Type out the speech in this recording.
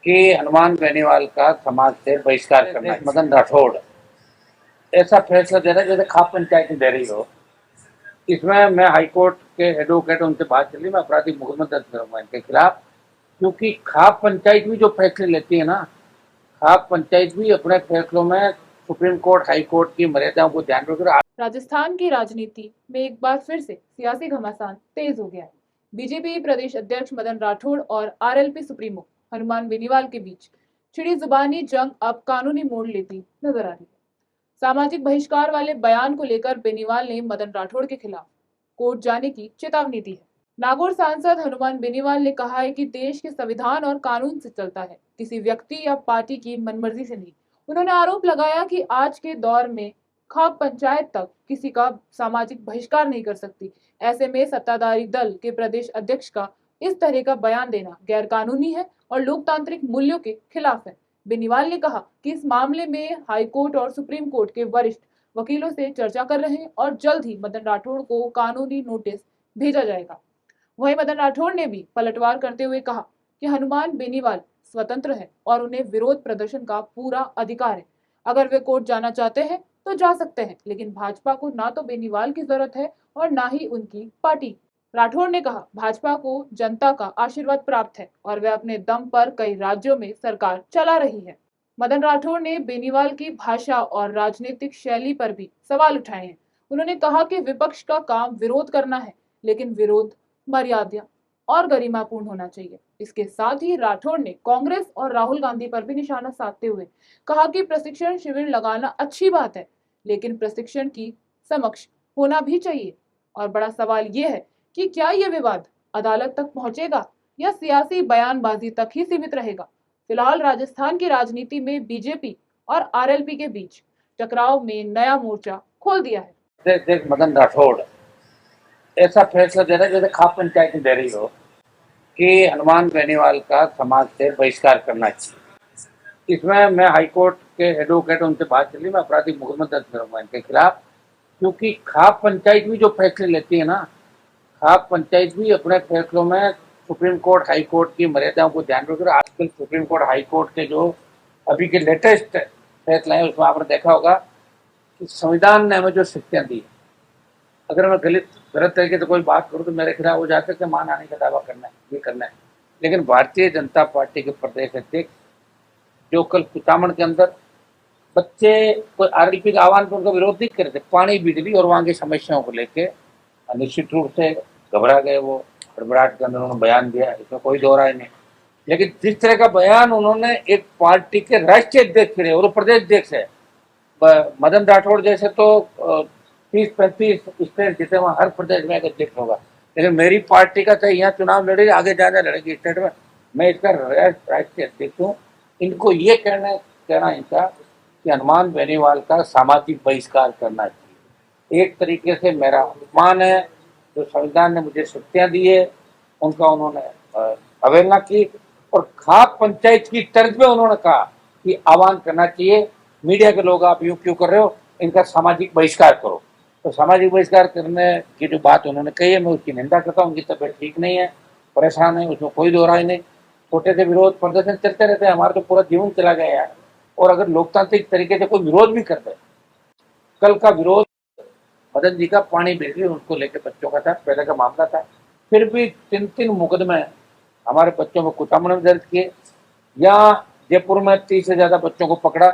कि हनुमान बेनीवाल का समाज से बहिष्कार करना है। मदन राठौड़ ऐसा फैसला दे रहा है जैसे खाप पंचायत दे रही हो। इसमें मैं हाईकोर्ट के एडवोकेट उनसे बात चली, मैं अपराधिक मुकदमा दर्ज करूंगा इनके खिलाफ, क्योंकि खाप पंचायत भी जो फैसले लेती है ना, खाप पंचायत भी अपने फैसलों में सुप्रीम कोर्ट हाई कोर्ट की मर्यादाओं को ध्यान रखकर। राजस्थान की राजनीति में एक बार फिर से सियासी घमासान तेज हो गया है। बीजेपी प्रदेश अध्यक्ष मदन राठौड़ और आरएलपी सुप्रीमो हनुमान बेनीवाल के बीच छिड़ी जुबानी जंग अब कानूनी मोड़ लेती नजर आ रही है। सामाजिक बहिष्कार वाले बयान को लेकर बेनीवाल ने मदन राठौड़ के खिलाफ कोर्ट जाने की चेतावनी दी है। नागौर सांसद हनुमान बेनीवाल ने कहा है कि देश के संविधान और कानून से चलता है, किसी व्यक्ति या पार्टी की मनमर्जी से नहीं। उन्होंने आरोप लगाया कि आज के दौर में खाप पंचायत तक किसी का सामाजिक बहिष्कार नहीं कर सकती। ऐसे में सत्ताधारी दल के प्रदेश अध्यक्ष का इस तरह का बयान देना गैर कानूनी है और लोकतांत्रिक मूल्यों के खिलाफ है। बेनीवाल ने कहा कि इस मामले में हाईकोर्ट और सुप्रीम कोर्ट के वरिष्ठ वकीलों से चर्चा कर रहे हैं और जल्द ही मदन राठौड़ को कानूनी नोटिस भेजा जाएगा। वहीं मदन राठौड़ ने भी पलटवार करते हुए कहा कि हनुमान बेनीवाल स्वतंत्र है और उन्हें विरोध प्रदर्शन का पूरा अधिकार है। अगर वे कोर्ट जाना चाहते हैं तो जा सकते हैं, लेकिन भाजपा को ना तो बेनीवाल की जरूरत है और ना ही उनकी पार्टी। राठौड़ ने कहा, भाजपा को जनता का आशीर्वाद प्राप्त है और वे अपने दम पर कई राज्यों में सरकार चला रही है। मदन राठौड़ ने बेनीवाल की भाषा और राजनीतिक शैली पर भी सवाल उठाए हैं। उन्होंने कहा कि विपक्ष का काम विरोध करना है, लेकिन विरोध मर्यादा और गरिमापूर्ण होना चाहिए। इसके साथ ही राठौड़ ने कांग्रेस और राहुल गांधी पर भी निशाना साधते हुए कहा कि प्रशिक्षण शिविर लगाना अच्छी बात है, लेकिन प्रशिक्षण की समक्ष होना भी चाहिए। और बड़ा सवाल यह है कि क्या यह विवाद अदालत तक पहुंचेगा या सियासी बयानबाजी तक ही सीमित रहेगा। फिलहाल राजस्थान की राजनीति में बीजेपी और आरएलपी के बीच टकराव में नया मोर्चा खोल दिया है। देख देख मदन राठौड़ ऐसा फैसला दे रहा है जैसे खाप पंचायत दे रही हो कि हनुमान बेनीवाल का समाज से बहिष्कार करना चाहिए। इसमें मैं हाईकोर्ट के एडवोकेट उनसे बात चली, मैं अपराधिक मुकदमा दर्ज करूंगा इनके खिलाफ, क्योंकि खाप पंचायत भी जो फैसले लेती है ना, खाप पंचायत भी अपने फैसलों में सुप्रीम कोर्ट हाई कोर्ट की मर्यादाओं को ध्यान रखकर। आजकल सुप्रीम कोर्ट हाई कोर्ट के जो अभी के लेटेस्ट फैसला है उसमें आपने देखा होगा कि संविधान ने हमें जो शिक्षाएं दी, अगर मैं गलत तरीके से कोई बात करूँ तो मेरे खिलाफ वो जाकर के मान आने का दावा करना है, ये करना है। लेकिन भारतीय जनता पार्टी के प्रदेश अध्यक्ष जो कल कुचामन के अंदर बच्चे कोई आरएलपी का आह्वान पर उनका विरोध नहीं कर रहे थे, पानी बिजली और वहाँ की समस्याओं को लेके निश्चित रूप से घबरा गए, वो हड़बड़ाहट के अंदर उन्होंने बयान दिया, इसमें कोई दो राय नहीं। लेकिन जिस तरह का बयान उन्होंने एक पार्टी के राष्ट्रीय अध्यक्ष के और प्रदेश अध्यक्ष है, मदन राठौड़ जैसे तो 30-35 स्टेट जीते, वहाँ हर प्रदेश में एक अध्यक्ष होगा, लेकिन मेरी पार्टी का चाहे यहाँ चुनाव लड़ेगी, आगे ज्यादा लड़ेगी स्टेट में, मैं इसका राष्ट्रीय अध्यक्ष हूँ। इनको ये कहना इनका कि हनुमान बेनीवाल का सामाजिक बहिष्कार करना चाहिए। एक तरीके से मेरा अपमान है, जो संविधान ने मुझे शक्तियां दी है उनका उन्होंने अवहेलना की, और खाप पंचायत की तर्ज में उन्होंने कहा कि आह्वान करना चाहिए, मीडिया के लोग आप यूं क्यों कर रहे हो, इनका सामाजिक बहिष्कार करो। तो सामाजिक बहिष्कार करने की जो बात उन्होंने कही है मैं उसकी निंदा करता हूँ। उनकी तबीयत ठीक नहीं है, परेशान है, उसमें कोई दो राय नहीं। छोटे से विरोध प्रदर्शन चलते रहते हैं, हमारा तो पूरा जीवन चला गया यार। और अगर लोकतांत्रिक तरीके से कोई विरोध भी करते, कल का विरोध मदन जी का पानी बिजली उनको लेकर बच्चों का था, पहले का मामला था, फिर भी 3 मुकदमे हमारे बच्चों को कुचामन में दर्ज किए, या जयपुर में 30 से ज्यादा बच्चों को पकड़ा,